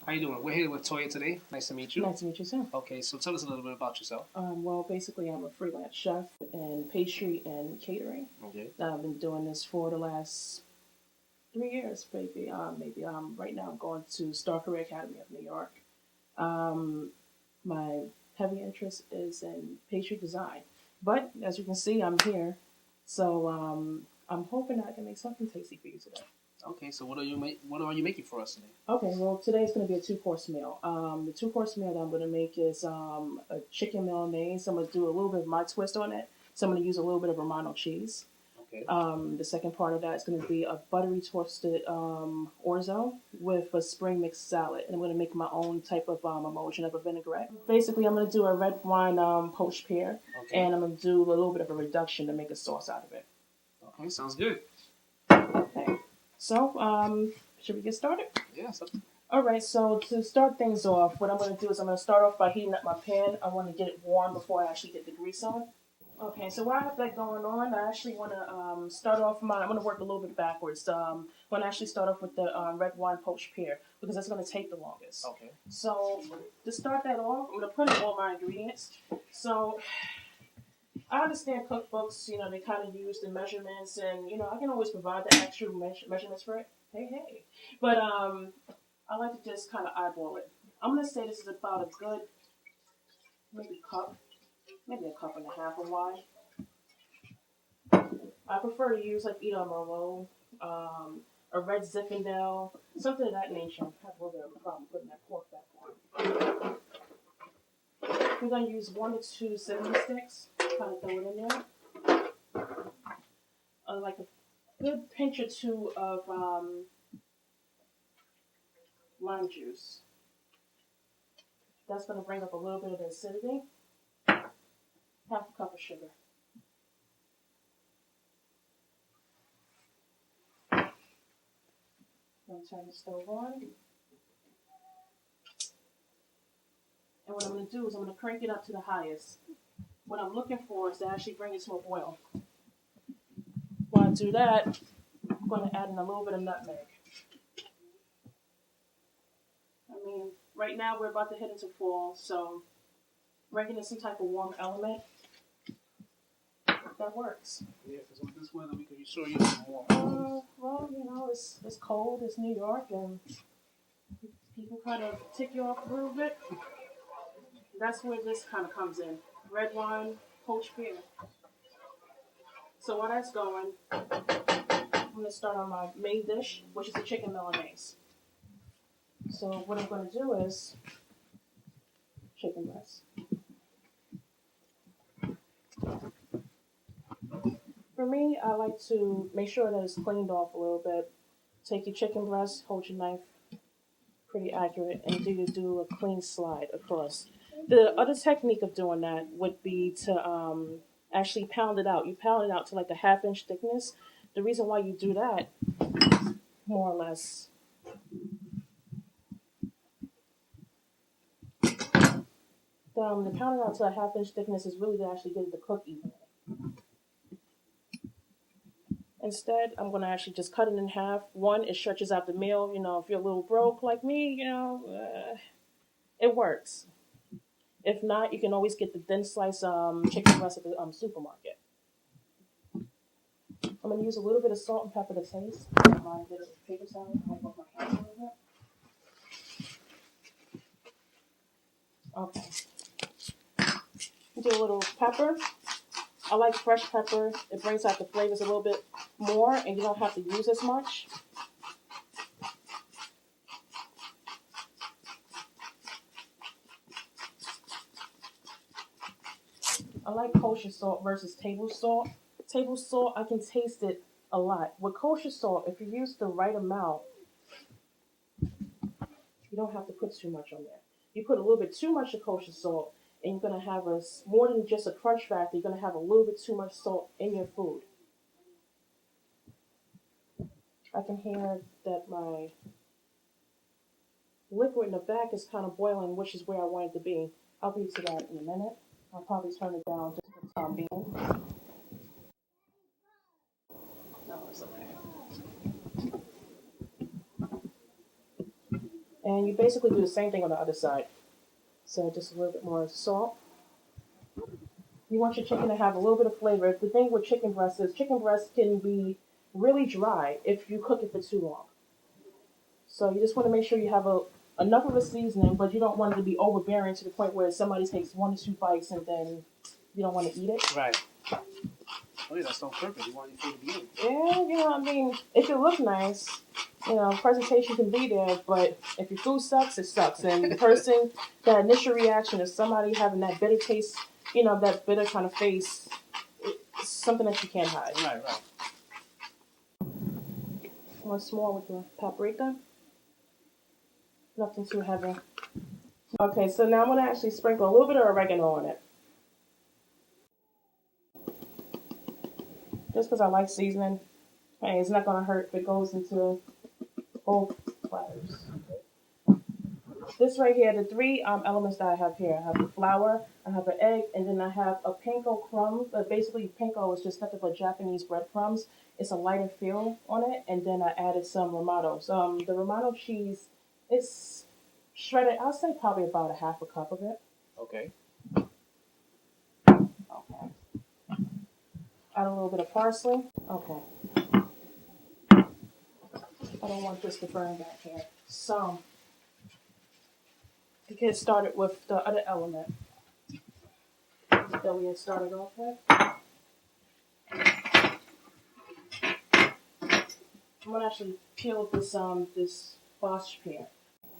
How you doing? We're here with Toya today. Nice to meet you. Nice to meet you, too. Okay, so tell us a little bit about yourself. Well, basically, I'm a freelance chef in pastry and catering. Okay. I've been doing this for the last 3 years, maybe. Right now, I'm going to Star Career Academy of New York. My heavy interest is in pastry design, but as you can see, I'm here, so I'm hoping I can make something tasty for you today. Okay, so what are you making for us today? Okay, well, today's going to be a 2-course meal. The 2-course meal that I'm going to make is a chicken Milanese. I'm going to do a little bit of my twist on it. So I'm going to use a little bit of Romano cheese. Okay. The second part of that is going to be a buttery toasted orzo with a spring mixed salad. And I'm going to make my own type of emulsion of a vinaigrette. Basically, I'm going to do a red wine poached pear. Okay. And I'm going to do a little bit of a reduction to make a sauce out of it. Okay, sounds good. Okay. So, should we get started? Yes. All right, so to start things off, what I'm going to do is I'm going to start off by heating up my pan. I want to get it warm before I actually get the grease on. Okay, so while I have that going on, I actually want to start off I'm going to work a little bit backwards. I'm going to actually start off with the red wine poached pear because that's going to take the longest. Okay. So to start that off, I'm going to put in all my ingredients. So I understand cookbooks, they kind of use the measurements, and, I can always provide the actual measurements for it. Hey. But I like to just kind of eyeball it. I'm going to say this is about a good, maybe a cup and a half of wine. I prefer to use like either a Merlot, a red Zinfandel, something of that nature. I have a little bit of a problem putting that pork back on. We're going to use 1 to 2 cinnamon sticks. Kind of throw it in there. Like a good pinch or 2 of lime juice. That's going to bring up a little bit of the acidity. Half a cup of sugar. I'm going to turn the stove on. And what I'm going to do is I'm going to crank it up to the highest. What I'm looking for is to actually bring it to a boil. While I do that, I'm going to add in a little bit of nutmeg. Right now we're about to head into fall, so bringing in some type of warm element, that works. Yeah, because with this weather, we could be sure you some warm. Well, it's cold, it's New York, and people kind of tick you off a little bit. That's where this kind of comes in. Red wine, poached pear. So while that's going, I'm going to start on my main dish, which is the chicken Milanese. So what I'm going to do is chicken breast. For me, I like to make sure that it's cleaned off a little bit. Take your chicken breast, hold your knife pretty accurate, and do a clean slide across. The other technique of doing that would be to actually pound it out. You pound it out to like a 1/2 inch thickness. The reason why you do that, more or less, the pound it out to a 1/2 inch thickness is really to actually get it to cook evenly. Instead, I'm going to actually just cut it in half. One, it stretches out the meal. If you're a little broke like me, it works. If not, you can always get the thin slice chicken breast at the supermarket. I'm going to use a little bit of salt and pepper to taste. I might get a paper towel. Wipe off my hands a little bit. Okay. Do a little pepper. I like fresh pepper. It brings out the flavors a little bit more, and you don't have to use as much. I like kosher salt versus table salt. Table salt, I can taste it a lot. With kosher salt, if you use the right amount, you don't have to put too much on there. You put a little bit too much of kosher salt, and you're going to have more than just a crunch factor. You're going to have a little bit too much salt in your food. I can hear that my liquid in the back is kind of boiling, which is where I want it to be. I'll be to that in a minute. I'll probably turn it down just for the time being. No, it's okay. And you basically do the same thing on the other side. So just a little bit more salt. You want your chicken to have a little bit of flavor. The thing with chicken breast is chicken breast can be really dry if you cook it for too long. So you just want to make sure you have enough of a seasoning, but you don't want it to be overbearing to the point where somebody takes 1 or 2 bites and then you don't want to eat it. Right. Oh yeah, that's so perfect. You want your food to be good. Yeah, I mean, if it looks nice, presentation can be there, but if your food sucks, it sucks. And the person, that initial reaction is somebody having that bitter taste, that bitter kind of face, it's something that you can't hide. Right. One small with the paprika. Nothing too heavy. Okay, so now I'm going to actually sprinkle a little bit of oregano on it. Just because I like seasoning. Hey, it's not going to hurt if it goes into both platters. This right here, the 3 elements that I have here. I have the flour, I have an egg, and then I have a panko crumb. Basically, panko is just nothing but Japanese breadcrumbs. It's a lighter feel on it, and then I added some Romano. The Romano cheese is shredded. I'll say probably about a half a cup of it. Okay. Okay. Add a little bit of parsley. Okay. I don't want this to burn back here. So, to get started with the other element that we had started off with, I'm gonna actually peel this Seared Pear.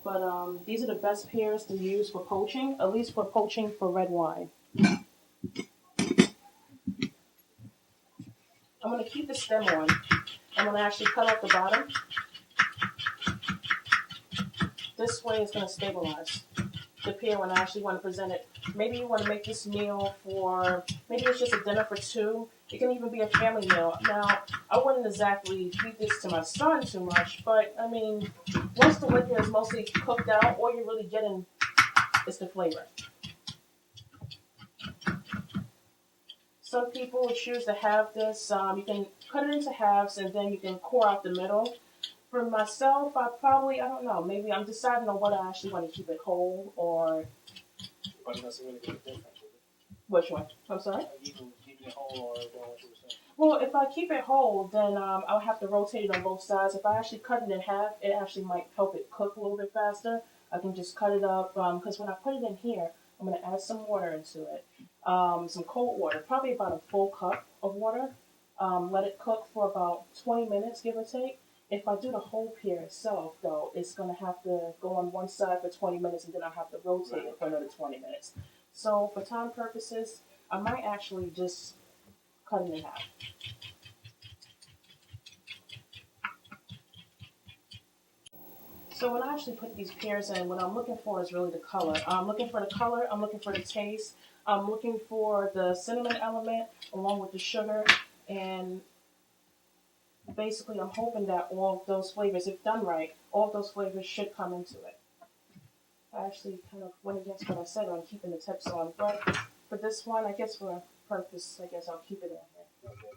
But these are the best pears to use for poaching, at least for poaching for red wine. I'm gonna keep the stem on. I'm gonna actually cut off the bottom. This way it's gonna stabilize the pear when I actually want to present it. Maybe you want to make this meal for, maybe it's just a dinner for 2. It can even be a family meal. Now, I wouldn't exactly feed this to my son too much, but I mean, once the liquor is mostly cooked out, all you're really getting is the flavor. Some people choose to have this, you can cut it into halves and then you can core out the middle. For myself, I don't know, maybe I'm deciding on whether I actually want to keep it whole or... But it doesn't really make a difference. Which one? I'm sorry? You can keep it whole or doing what you were saying. Well, if I keep it whole, then I'll have to rotate it on both sides. If I actually cut it in half, it actually might help it cook a little bit faster. I can just cut it up, because when I put it in here, I'm going to add some water into it. Some cold water, probably about a full cup of water. Let it cook for about 20 minutes, give or take. If I do the whole pear itself, though, it's going to have to go on one side for 20 minutes, and then I'll have to rotate it for another 20 minutes. So for time purposes, I might actually just cut it in half. So when I actually put these pears in, what I'm looking for is really the color. I'm looking for the color, I'm looking for the taste, I'm looking for the cinnamon element along with the sugar, and basically I'm hoping that all of those flavors, if done right, all of those flavors should come into it. I actually kind of went against what I said on keeping the tips on, but for this one, I guess for purpose, I guess I'll keep it in here. Okay.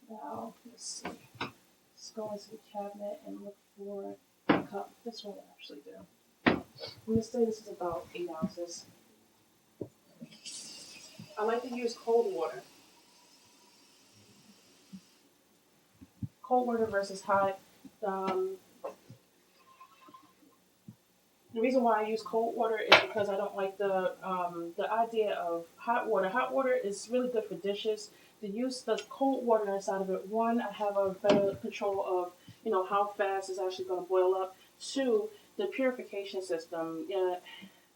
Now, let's see. Let's go into the cabinet and look for a cup. This one I actually do. I'm going to say this is about 8 ounces. I like to use cold water. Cold water versus hot. The reason why I use cold water is because I don't like the idea of hot water. Hot water is really good for dishes. To use the cold water inside of it, 1, I have a better control of how fast it's actually going to boil up. 2, the purification system.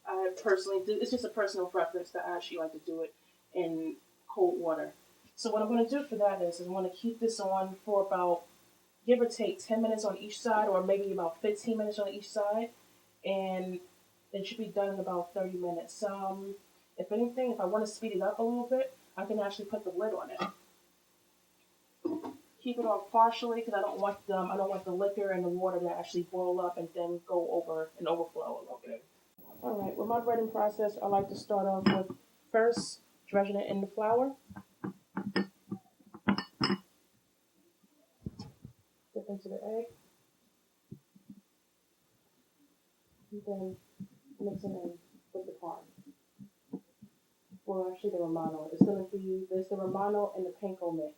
I personally, it's just a personal preference that I actually like to do it in cold water. So what I'm going to do for that is I'm going to keep this on for about, give or take, 10 minutes on each side, or maybe about 15 minutes on each side. And it should be done in about 30 minutes. If anything, if I want to speed it up a little bit, I can actually put the lid on it. Keep it on partially because I don't want the liquor and the water to actually boil up and then go over and overflow a little bit. All right, with my breading process, I like to start off with first dredging it in the flour. Dip into the egg. then mix it in with the parm. Well, actually the Romano. There's the Romano and the panko mix.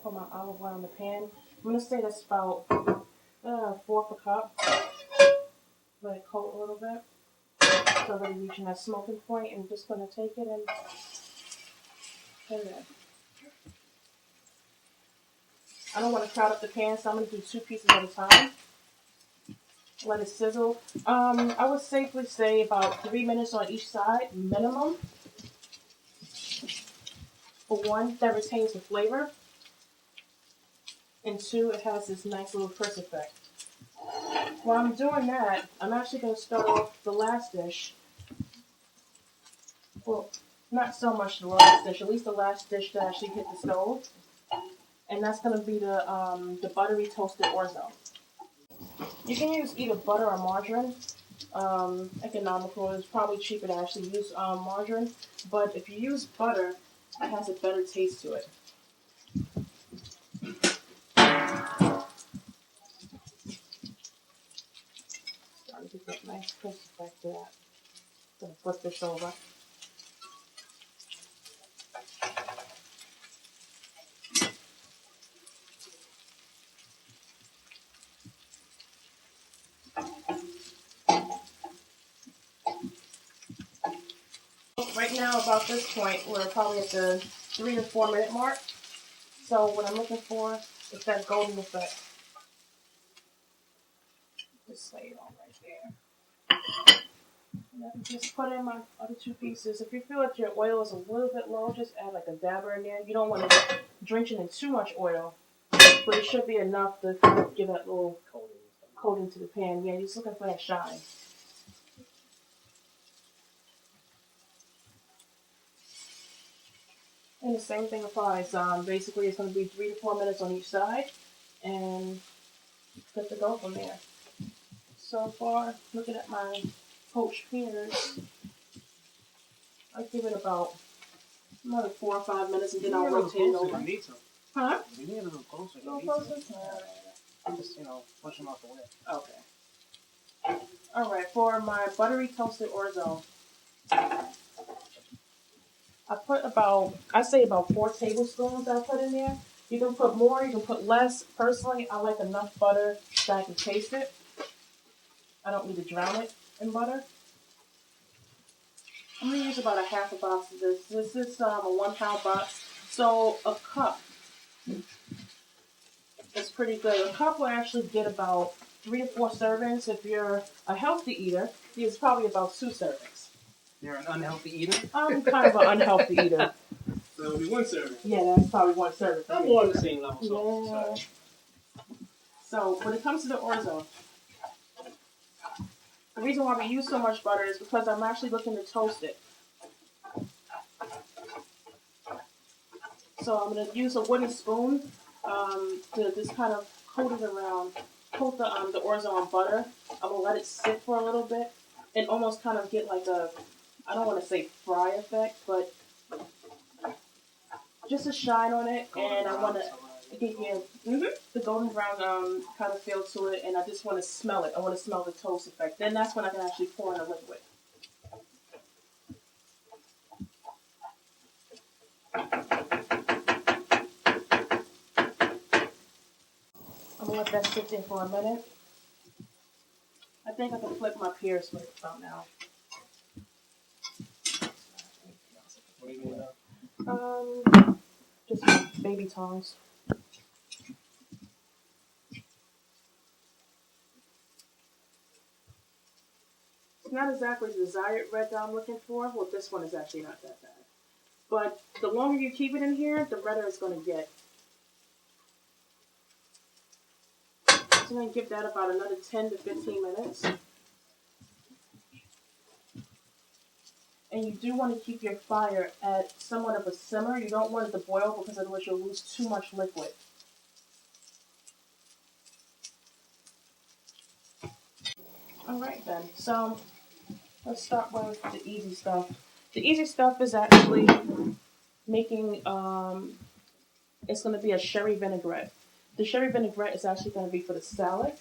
Put my olive oil in the pan. I'm gonna say that's about a fourth a cup. Let it coat a little bit. It's already reaching that smoking point. I'm just gonna take it and put it in. I don't want to crowd up the pan, so I'm gonna do 2 pieces at a time. Let it sizzle. I would safely say about 3 minutes on each side, minimum. For 1, that retains the flavor. And 2, it has this nice little crisp effect. While I'm doing that, I'm actually going to start off the last dish. Well, not so much the last dish, at least the last dish that actually hit the stove. And that's going to be the buttery toasted orzo. You can use either butter or margarine. Economical. It's probably cheaper to actually use margarine. But if you use butter, it has a better taste to it. Starting to get nice crisp effect to that. I'm going to flip this over. Right now, about this point, we're probably at the 3 to 4 minute mark. So what I'm looking for is that golden effect. Just lay it on right there. And I can just put in my other 2 pieces. If you feel like your oil is a little bit low, just add like a dabber in there. You don't want to drench it in too much oil, but it should be enough to give that little coating to the pan. Yeah, you're just looking for that shine. And the same thing applies. Basically, it's going to be 3 to 4 minutes on each side, and good to go from there. So far, looking at my poached pears, I give it about another 4 or 5 minutes, and then I'll rotate it over. Huh? You need a little closer. A little closer? I'm just, push them out the way. Okay. Alright, for my buttery toasted orzo, I say about 4 tablespoons I put in there. You can put more, you can put less. Personally, I like enough butter that I can taste it. I don't need to drown it in butter. I'm going to use about a half a box of this. This is a 1 pound box. So a cup is pretty good. A cup will actually get about 3 to 4 servings. If you're a healthy eater, it's probably about 2 servings. You're an unhealthy eater? I'm kind of an unhealthy eater. So it'll be 1 serving. Yeah, that's probably 1 serving. I'm more on the same level. Yeah. So when it comes to the orzo, the reason why we use so much butter is because I'm actually looking to toast it. So I'm going to use a wooden spoon to just kind of coat the orzo in butter. I'm going to let it sit for a little bit and almost kind of get like I don't want to say fry effect, but just a shine on it. And I want to get the golden brown kind of feel to it, and I just want to smell it. I want to smell the toast effect. Then that's when I can actually pour in the liquid. I'm going to let that sit there for a minute. I think I can flip my pears with it about now. What are you doing now? Just baby tongs. It's not exactly the desired red that I'm looking for. Well, this one is actually not that bad. But the longer you keep it in here, the redder it's going to get. So I'm going to give that about another 10 to 15 minutes. And you do want to keep your fire at somewhat of a simmer. You don't want it to boil because otherwise you'll lose too much liquid. Alright then, so let's start with the easy stuff. The easy stuff is actually making, it's going to be a sherry vinaigrette. The sherry vinaigrette is actually going to be for the salad.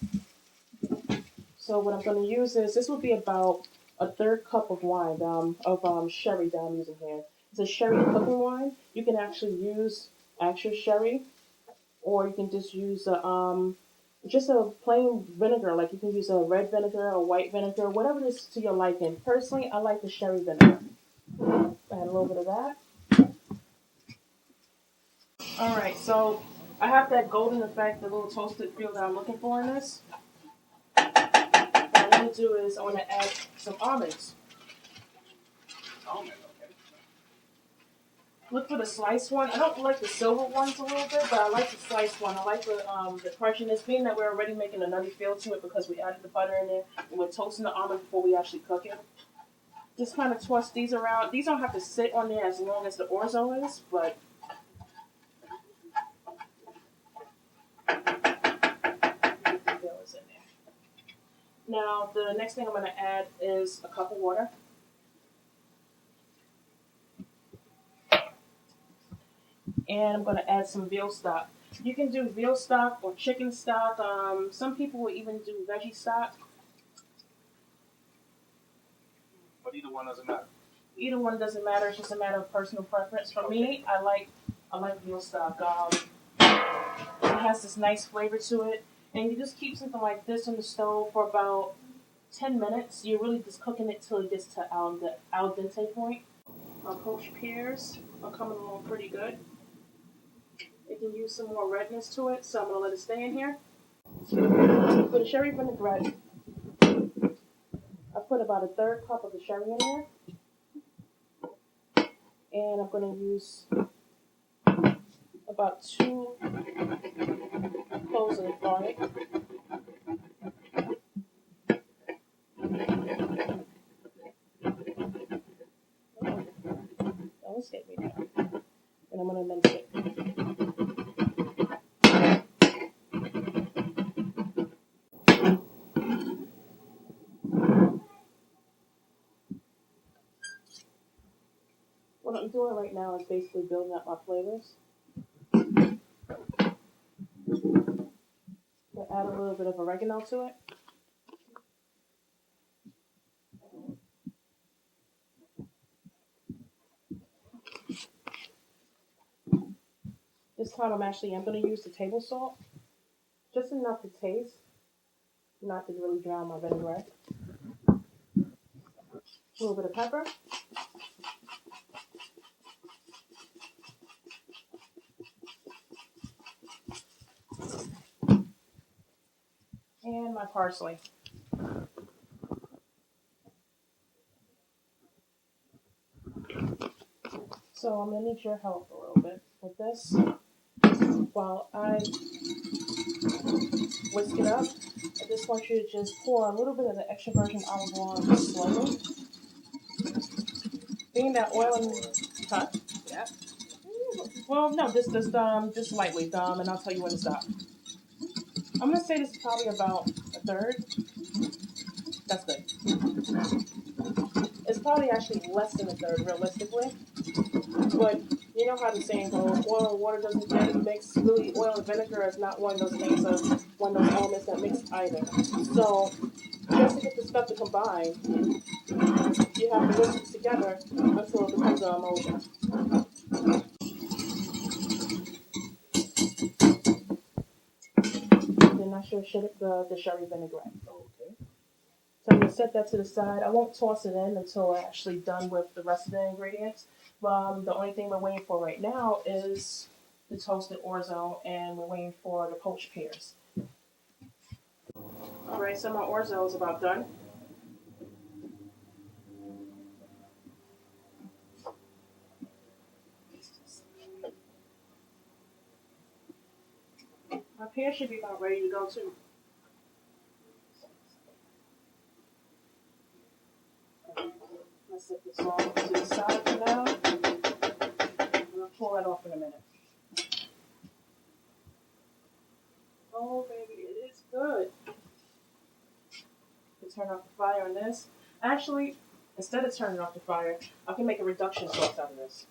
So what I'm going to use is, this will be about a third cup of wine, sherry that I'm using here. It's a sherry cooking wine. You can actually use actual sherry, or you can just use just a plain vinegar. Like you can use a red vinegar or white vinegar, whatever it is to your liking. Personally, I like the sherry vinegar. Add a little bit of that. Alright, so I have that golden effect, the little toasted feel that I'm looking for in this. What I want to do is I want to add some almonds. Almond, okay. Look for the sliced one. I don't like the silver ones a little bit, but I like the sliced one. I like the crunchiness, being that we're already making a nutty feel to it because we added the butter in there and we're toasting the almond before we actually cook it. Just kind of toss these around. These don't have to sit on there as long as the orzo is, but now the next thing I'm going to add is a cup of water. And I'm going to add some veal stock. You can do veal stock or chicken stock. Some people will even do veggie stock. But either one doesn't matter. Either one doesn't matter. It's just a matter of personal preference. For me, I like veal stock. It has this nice flavor to it, and you just keep something like this on the stove for about 10 minutes. You're really just cooking it till it gets to al dente point. My poached pears are coming along pretty good. It can use some more redness to it, so I'm going to let it stay in here. For the sherry vinaigrette, I put about a third cup of the sherry in there. And I'm going to use about 2 cloves of garlic. Let's get me down. And I'm going to mince it. What I'm doing right now is basically building up my flavors. I'll add a little bit of oregano to it. This time I'm going to use the table salt. Just enough to taste, not to really drown my vinaigrette. A little bit of pepper. And my parsley. So I'm going to need your help a little bit with this. While I whisk it up, I just want you to just pour a little bit of the extra virgin olive oil just slowly. Being that oil and Yeah. well, no, just lightly, and I'll tell you when to stop. I'm gonna say this is probably about a third. That's good. It's probably actually less than a third, realistically. But you know how the saying goes: oil and water doesn't get mixed. Really, oil and vinegar is not one of those things of one of those elements that mix either. So just to get the stuff to combine, you have to whisk it together until it becomes an emulsion. Then I should the sherry vinaigrette. Okay. So I'm going to set that to the side. I won't toss it in until we're actually done with the rest of the ingredients. The only thing we're waiting for right now is the toasted orzo, and we're waiting for the poached pears. Alright, so my orzo is about done. My pear should be about ready to go too. So I'll put it to the side for now. I'm going to pull that off in a minute. Oh, baby, it is good. To turn off the fire on this. Actually, instead of turning off the fire, I can make a reduction sauce out of this.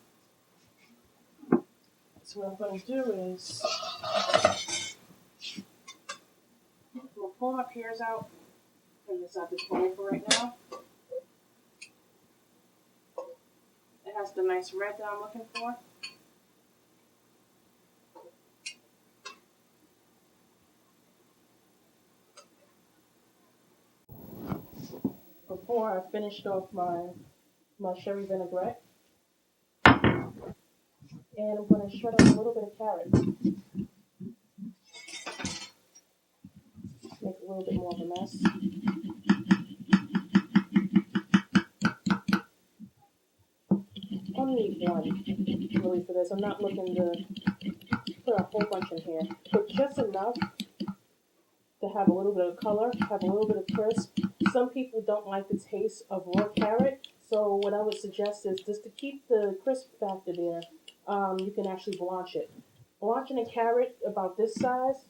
So what I'm going to do is, I'm going to pull my pears out and inside this bowl for right now. It has the nice red that I'm looking for. Before I finished off my sherry vinaigrette, and I'm going to shred up a little bit of carrot. Make a little bit more of a mess. I only need one, really, for this. I'm not looking to put a whole bunch in here, but just enough to have a little bit of color, have a little bit of crisp. Some people don't like the taste of raw carrot, so what I would suggest is just to keep the crisp factor there, you can actually blanch it. Blanching a carrot about this size,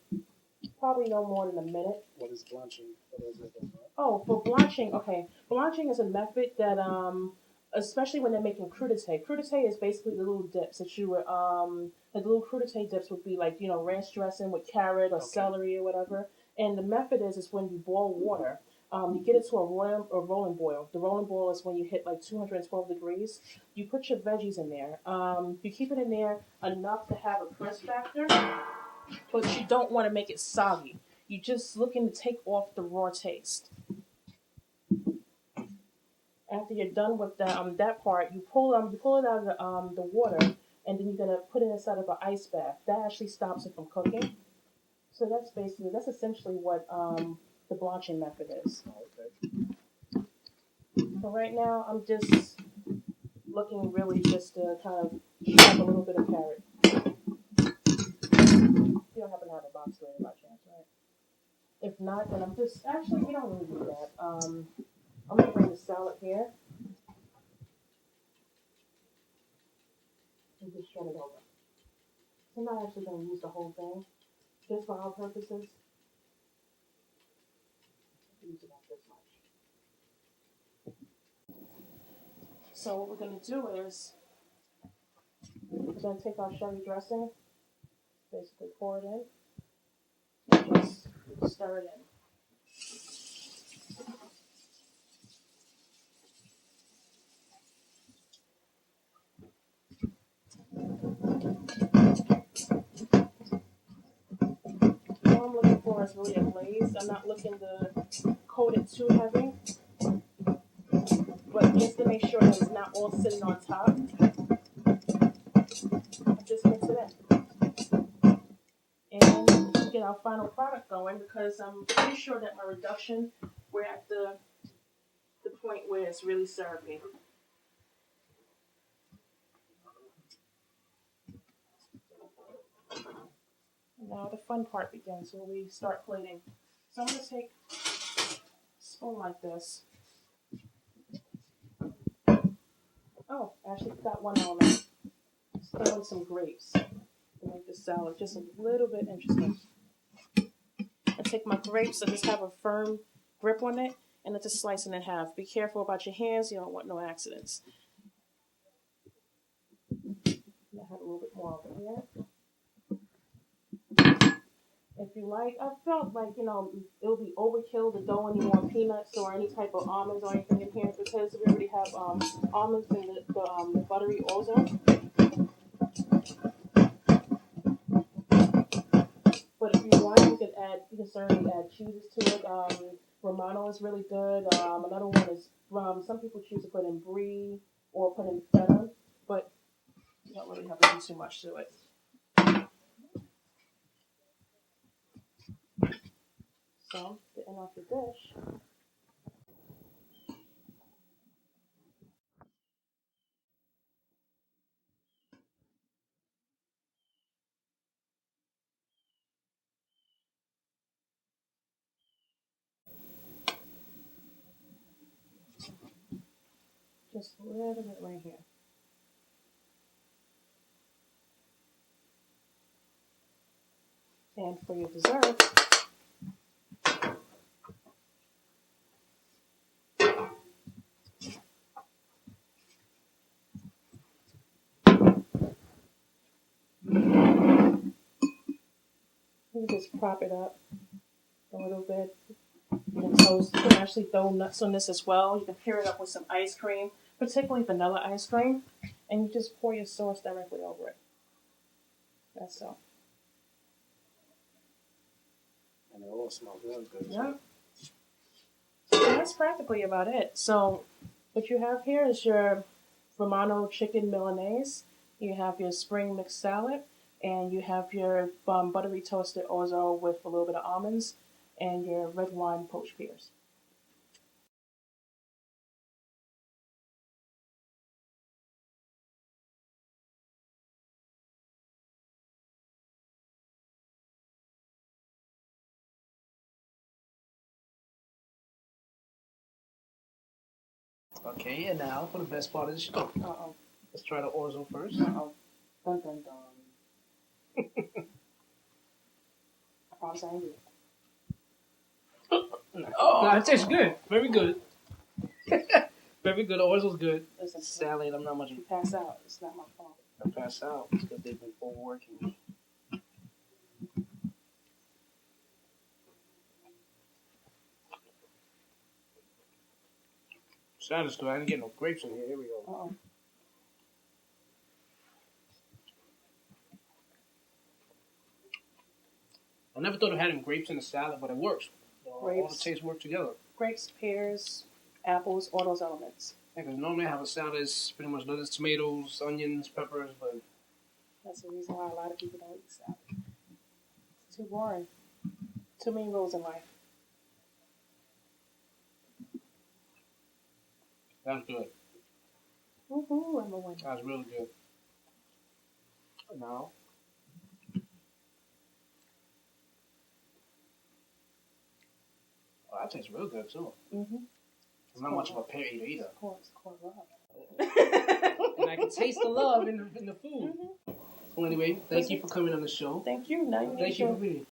probably no more than a minute. What is blanching? What is it about? Oh, for blanching, okay. Blanching is a method that, especially when they're making crudité. Crudité is basically the little dips that you would, like the little crudité dips would be like, ranch dressing with carrot or celery or whatever. And the method is when you boil water, you get it to a rolling boil. The rolling boil is when you hit like 212 degrees. You put your veggies in there. You keep it in there enough to have a crisp factor, but you don't want to make it soggy. You're just looking to take off the raw taste. After you're done with that part, you pull it out of the water, and then you're gonna put it inside of an ice bath. That actually stops it from cooking. So that's essentially what the blanching method is. Okay. So right now, I'm just looking really just to kind of chop a little bit of carrot. You don't happen to have a box grater by chance, right? If not, then I'm just actually we don't really need that. I'm gonna bring the salad here. And just shred it over. So I'm not actually going to use the whole thing, just for our purposes. Use about this much. So what we're going to do is, we're going to take our sherry dressing, basically pour it in, and just stir it in. All I'm looking for is really a glaze. I'm not looking to coat it too heavy, but just to make sure that it's not all sitting on top, just mix it in. And we'll get our final product going because I'm pretty sure that my reduction, we're at the point where it's really syrupy. Now the fun part begins when we start plating. So I'm going to take a spoon like this. Oh, I actually forgot one element. Throw in some grapes to make the salad just a little bit interesting. I take my grapes and just have a firm grip on it, and I just slice it in half. Be careful about your hands. You don't want no accidents. I have a little bit more over here. If you like, I felt like, it would be overkill to throw any more peanuts or any type of almonds or anything in here because we already have almonds in the buttery orzo. But if you want, you can certainly add cheeses to it. Romano is really good. Another one is, some people choose to put in brie or put in feta, but you don't really have to do too much to it. So, getting off the dish. Just a little bit right here. And for your dessert, you just prop it up a little bit. And toast. You can actually throw nuts on this as well. You can pair it up with some ice cream, particularly vanilla ice cream, and you just pour your sauce directly over it. That's all. And it all smells really good. Yeah. So that's practically about it. So what you have here is your Romano Chicken Milanese. You have your spring mixed salad, and you have your buttery toasted orzo with a little bit of almonds, and your red wine poached pears. Okay, and now for the best part of the show. Uh-oh. Let's try the orzo first. Uh-oh. Dun, dun, dun. I promise I ain't good. No, it tastes good. Very good. Very good. The orzo's good. Listen, Salad, I'm not much if you pass out, it's not my fault. I pass out because they've been overworking me. Salad's good. I didn't get no grapes in here. Here we go. Uh-oh. I never thought of having grapes in a salad, but it works. All the Grapes. tastes work together. Grapes, pears, apples, all those elements. Yeah, because normally I have a salad that's pretty much lettuce, tomatoes, onions, peppers, but That's the reason why a lot of people don't eat salad. It's too boring. Too many rules in life. that's good. Woohoo, I'm a winner. That's really good. Now, that tastes real good too. Mm-hmm. I'm not much of a pear eater either. Of course, corn love. And I can taste the love in the food. Mm-hmm. Well, anyway, thank you for coming on the show. Thank you. Now you Thank you for being.